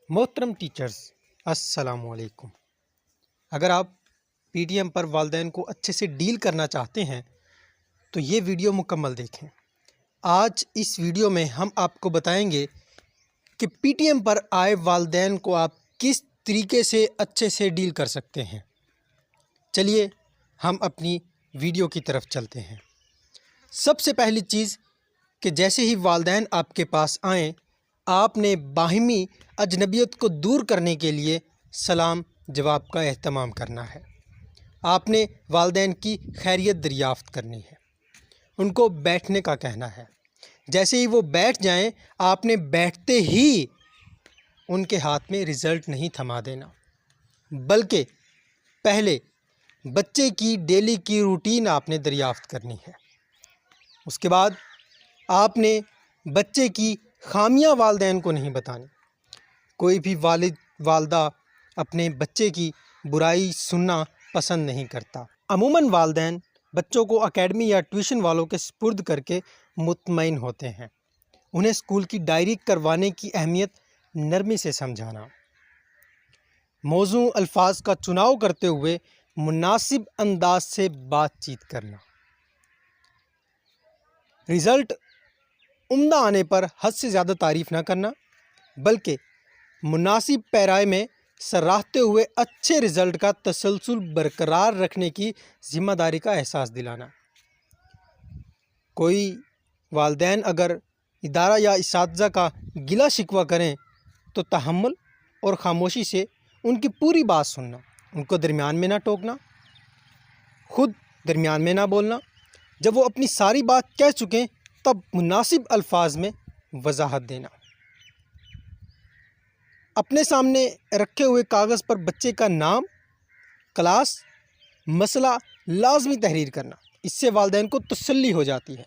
محترم ٹیچرز، السلام علیکم۔ اگر آپ پی ٹی ایم پر والدین کو اچھے سے ڈیل کرنا چاہتے ہیں تو یہ ویڈیو مکمل دیکھیں۔ آج اس ویڈیو میں ہم آپ کو بتائیں گے کہ پی ٹی ایم پر آئے والدین کو آپ کس طریقے سے اچھے سے ڈیل کر سکتے ہیں۔ چلیے ہم اپنی ویڈیو کی طرف چلتے ہیں۔ سب سے پہلی چیز کہ جیسے ہی والدین آپ کے پاس آئیں، آپ نے باہمی اجنبیت کو دور کرنے کے لیے سلام جواب کا اہتمام کرنا ہے۔ آپ نے والدین کی خیریت دریافت کرنی ہے، ان کو بیٹھنے کا کہنا ہے۔ جیسے ہی وہ بیٹھ جائیں، آپ نے بیٹھتے ہی ان کے ہاتھ میں رزلٹ نہیں تھما دینا، بلکہ پہلے بچے کی ڈیلی کی روٹین آپ نے دریافت کرنی ہے۔ اس کے بعد آپ نے بچے کی خامیاں والدین کو نہیں بتانی۔ کوئی بھی والد والدہ اپنے بچے کی برائی سننا پسند نہیں کرتا۔ عموماً والدین بچوں کو اکیڈمی یا ٹیوشن والوں کے سپرد کر کے مطمئن ہوتے ہیں۔ انہیں اسکول کی ڈائری کروانے کی اہمیت نرمی سے سمجھانا، موزوں الفاظ کا چناؤ کرتے ہوئے مناسب انداز سے بات چیت کرنا، رزلٹ عمدہ آنے پر حد سے زیادہ تعریف نہ کرنا، بلکہ مناسب پیرائے میں سراہتے ہوئے اچھے رزلٹ کا تسلسل برقرار رکھنے کی ذمہ داری کا احساس دلانا۔ کوئی والدین اگر ادارہ یا اساتذہ کا گلہ شکوہ کریں تو تحمل اور خاموشی سے ان کی پوری بات سننا، ان کو درمیان میں نہ ٹوکنا، خود درمیان میں نہ بولنا۔ جب وہ اپنی ساری بات کہہ چکیں تب مناسب الفاظ میں وضاحت دینا۔ اپنے سامنے رکھے ہوئے کاغذ پر بچے کا نام، کلاس، مسئلہ لازمی تحریر کرنا، اس سے والدین کو تسلی ہو جاتی ہے۔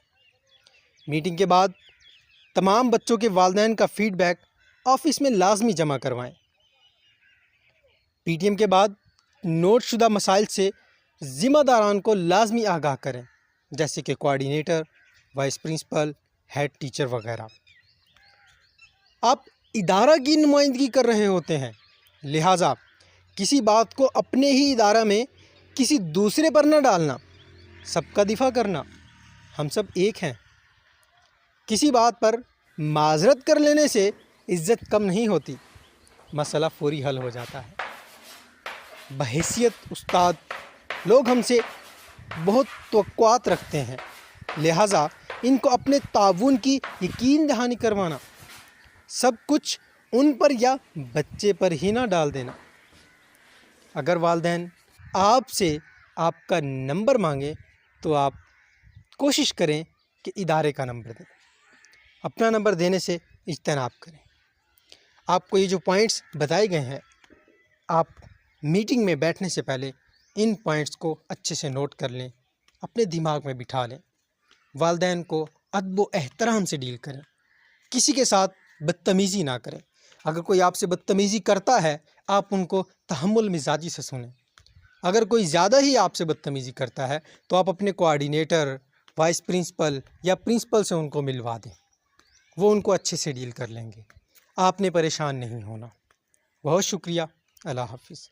میٹنگ کے بعد تمام بچوں کے والدین کا فیڈ بیک آفس میں لازمی جمع کروائیں۔ پی ٹی ایم کے بعد نوٹ شدہ مسائل سے ذمہ داران کو لازمی آگاہ کریں، جیسے کہ coordinator, vice principal, head teacher وغیرہ۔ آپ ادارہ کی نمائندگی کر رہے ہوتے ہیں، لہٰذا کسی بات کو اپنے ہی ادارہ میں کسی دوسرے پر نہ ڈالنا، سب کا دفاع کرنا۔ ہم سب ایک ہیں۔ کسی بات پر معذرت کر لینے سے عزت کم نہیں ہوتی، مسئلہ فوری حل ہو جاتا ہے۔ بحیثیت استاد لوگ ہم سے بہت توقعات رکھتے ہیں، لہٰذا ان کو اپنے تعاون کی یقین دہانی کروانا، سب کچھ ان پر یا بچے پر ہی نہ ڈال دینا۔ اگر والدین آپ سے آپ کا نمبر مانگے تو آپ کوشش کریں کہ ادارے کا نمبر دیں، اپنا نمبر دینے سے اجتناب کریں۔ آپ کو یہ جو پوائنٹس بتائے گئے ہیں، آپ میٹنگ میں بیٹھنے سے پہلے ان پوائنٹس کو اچھے سے نوٹ کر لیں، اپنے دماغ میں بٹھا لیں۔ والدین کو ادب و احترام سے ڈیل کریں، کسی کے ساتھ بدتمیزی نہ کریں۔ اگر کوئی آپ سے بدتمیزی کرتا ہے، آپ ان کو تحمل مزاجی سے سنیں۔ اگر کوئی زیادہ ہی آپ سے بدتمیزی کرتا ہے تو آپ اپنے کوآرڈینیٹر، وائس پرنسپل یا پرنسپل سے ان کو ملوا دیں، وہ ان کو اچھے سے ڈیل کر لیں گے۔ آپ نے پریشان نہیں ہونا۔ بہت شکریہ۔ اللہ حافظ۔